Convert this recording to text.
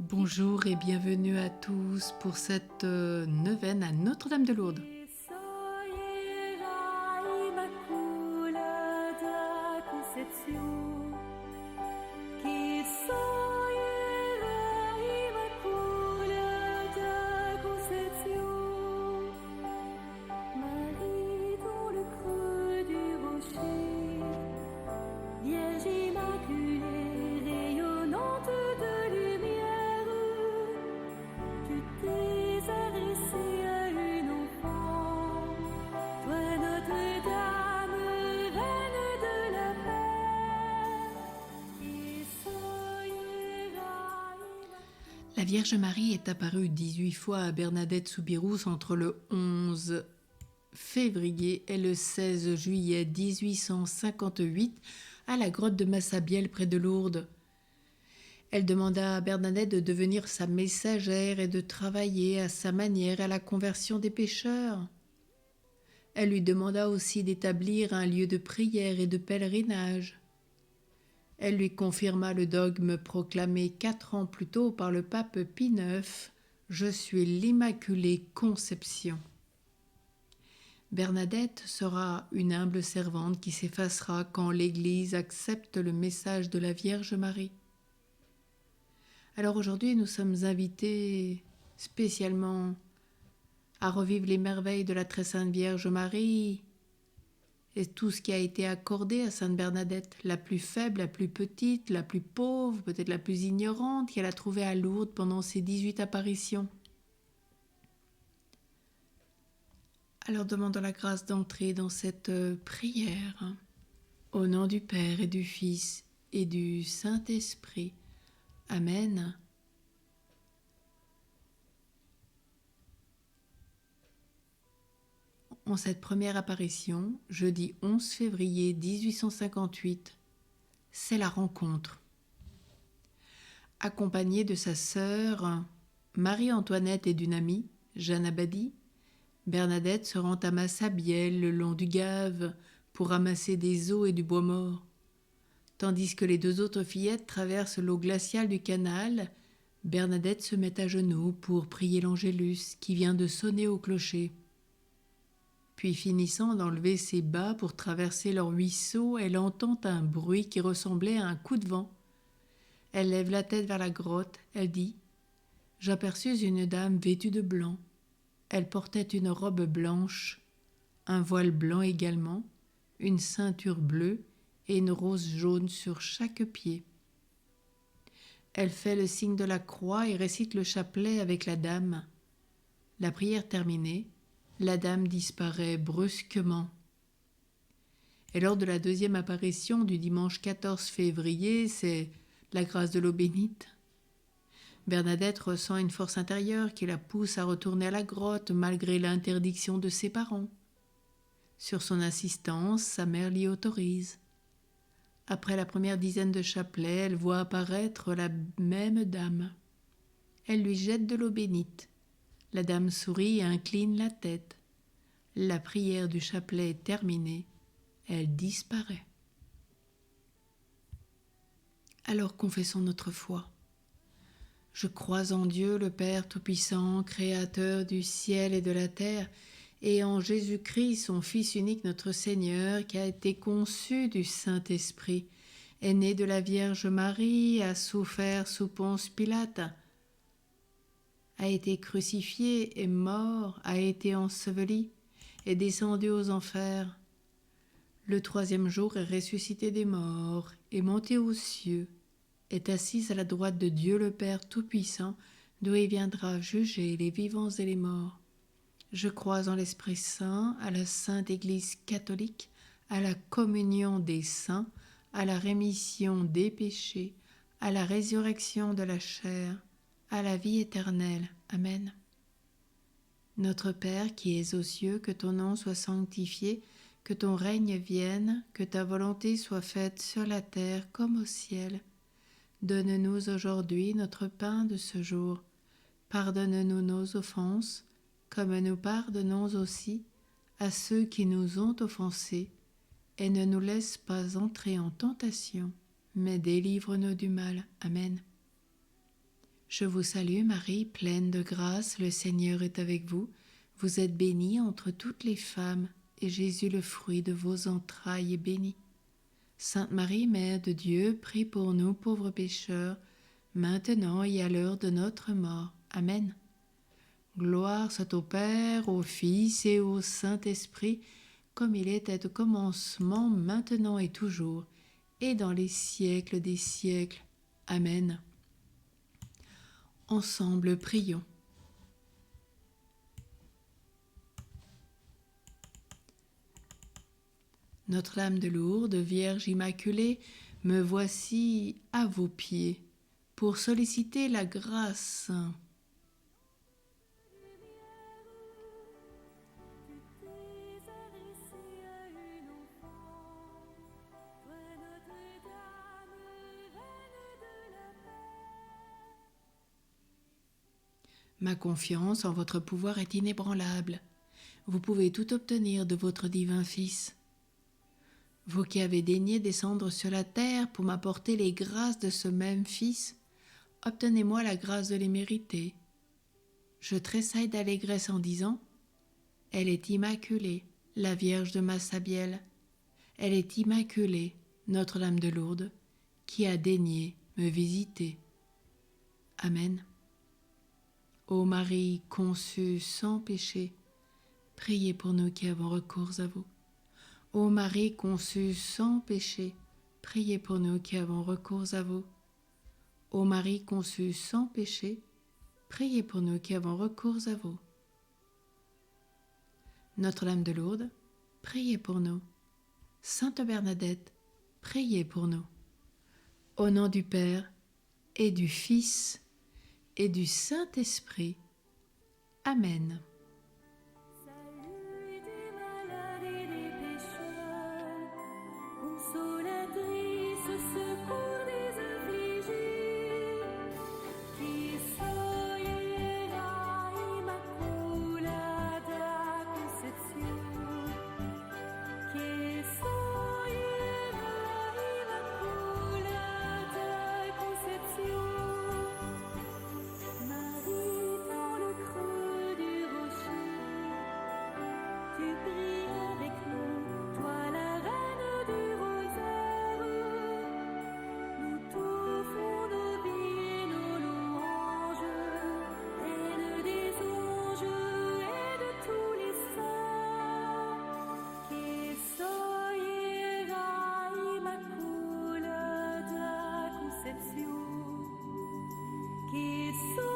Bonjour et bienvenue à tous pour cette neuvaine à Notre-Dame de Lourdes. Soy Immaculada Concepción, que soy Immaculada Concepción, Marie dans le creux du rocher, Vierge immaculée, rayonnante de lumière, tu t'es adressée à une enfant, toi Notre-Dame, reine de la paix, qui soyera La Vierge Marie est apparue 18 fois à Bernadette Soubirous entre le 11 février et le 16 juillet 1858 à la grotte de Massabielle près de Lourdes. Elle demanda à Bernadette de devenir sa messagère et de travailler à sa manière à la conversion des pécheurs. Elle lui demanda aussi d'établir un lieu de prière et de pèlerinage. Elle lui confirma le dogme proclamé 4 ans plus tôt par le pape Pie IX, « Je suis l'Immaculée Conception ». Bernadette sera une humble servante qui s'effacera quand l'Église accepte le message de la Vierge Marie. Alors aujourd'hui, nous sommes invités spécialement à revivre les merveilles de la très sainte Vierge Marie et tout ce qui a été accordé à Sainte Bernadette, la plus faible, la plus petite, la plus pauvre, peut-être la plus ignorante qu'elle a trouvée à Lourdes pendant ses 18 apparitions. Alors demandons la grâce d'entrer dans cette prière. Au nom du Père et du Fils et du Saint-Esprit. Amen. En cette première apparition, jeudi 11 février 1858, c'est la rencontre. Accompagnée de sa sœur Marie-Antoinette et d'une amie, Jeanne Abadie, Bernadette se rend à Massabielle le long du Gave pour ramasser des os et du bois mort. Tandis que les deux autres fillettes traversent l'eau glaciale du canal, Bernadette se met à genoux pour prier l'Angélus qui vient de sonner au clocher. Puis finissant d'enlever ses bas pour traverser leur ruisseau, elle entend un bruit qui ressemblait à un coup de vent. Elle lève la tête vers la grotte, elle dit « J'aperçus une dame vêtue de blanc. Elle portait une robe blanche, un voile blanc également, une ceinture bleue et une rose jaune sur chaque pied. Elle fait le signe de la croix et récite le chapelet avec la dame. La prière terminée, la dame disparaît brusquement. Et lors de la deuxième apparition du dimanche 14 février, c'est la grâce de l'eau bénite. Bernadette ressent une force intérieure qui la pousse à retourner à la grotte malgré l'interdiction de ses parents. Sur son insistance, sa mère l'y autorise. Après la première dizaine de chapelets, elle voit apparaître la même dame. Elle lui jette de l'eau bénite. La dame sourit et incline la tête. La prière du chapelet est terminée. Elle disparaît. Alors confessons notre foi. Je crois en Dieu, le Père Tout-Puissant, Créateur du ciel et de la terre, et en Jésus-Christ, son Fils unique, notre Seigneur, qui a été conçu du Saint-Esprit, est né de la Vierge Marie, a souffert sous Ponce Pilate, a été crucifié, est mort, a été enseveli, est descendu aux enfers. Le troisième jour est ressuscité des morts, est monté aux cieux, est assis à la droite de Dieu le Père Tout-Puissant, d'où il viendra juger les vivants et les morts. Je crois en l'Esprit Saint, à la Sainte Église catholique, à la communion des saints, à la rémission des péchés, à la résurrection de la chair, à la vie éternelle. Amen. Notre Père qui es aux cieux, que ton nom soit sanctifié, que ton règne vienne, que ta volonté soit faite sur la terre comme au ciel. Donne-nous aujourd'hui notre pain de ce jour. Pardonne-nous nos offenses, comme nous pardonnons aussi à ceux qui nous ont offensés, et ne nous laisse pas entrer en tentation, mais délivre-nous du mal. Amen. Je vous salue Marie, pleine de grâce, le Seigneur est avec vous. Vous êtes bénie entre toutes les femmes, et Jésus, le fruit de vos entrailles, est béni. Sainte Marie, Mère de Dieu, prie pour nous pauvres pécheurs, maintenant et à l'heure de notre mort. Amen. Gloire soit au Père, au Fils et au Saint-Esprit, comme il était au commencement, maintenant et toujours, et dans les siècles des siècles. Amen. Ensemble, prions. Notre-Dame de Lourdes, Vierge Immaculée, me voici à vos pieds pour solliciter la grâce. Ma confiance en votre pouvoir est inébranlable. Vous pouvez tout obtenir de votre divin Fils. Vous qui avez daigné descendre sur la terre pour m'apporter les grâces de ce même Fils, obtenez-moi la grâce de les mériter. Je tressaille d'allégresse en disant « Elle est immaculée, la Vierge de Massabielle. Elle est immaculée, Notre-Dame de Lourdes, qui a daigné me visiter. » Amen. Ô Marie conçue sans péché, priez pour nous qui avons recours à vous. Ô Marie conçue sans péché, priez pour nous qui avons recours à vous. Ô Marie conçue sans péché, priez pour nous qui avons recours à vous. Notre-Dame de Lourdes, priez pour nous. Sainte Bernadette, priez pour nous. Au nom du Père et du Fils et du Saint-Esprit. Amen. Salut des malades et des pécheurs, consolatrice, secours des affligés, qui soy la Immaculada Concepción, que soy la Immaculada Concepción. Marie dans le creux du rocher, tu pries avec nous, toi la reine du rosaire. Nous t'offrons nos vies et nos louanges, reine des anges et de tous les saints. Que soy la Immaculada Concepción, que soy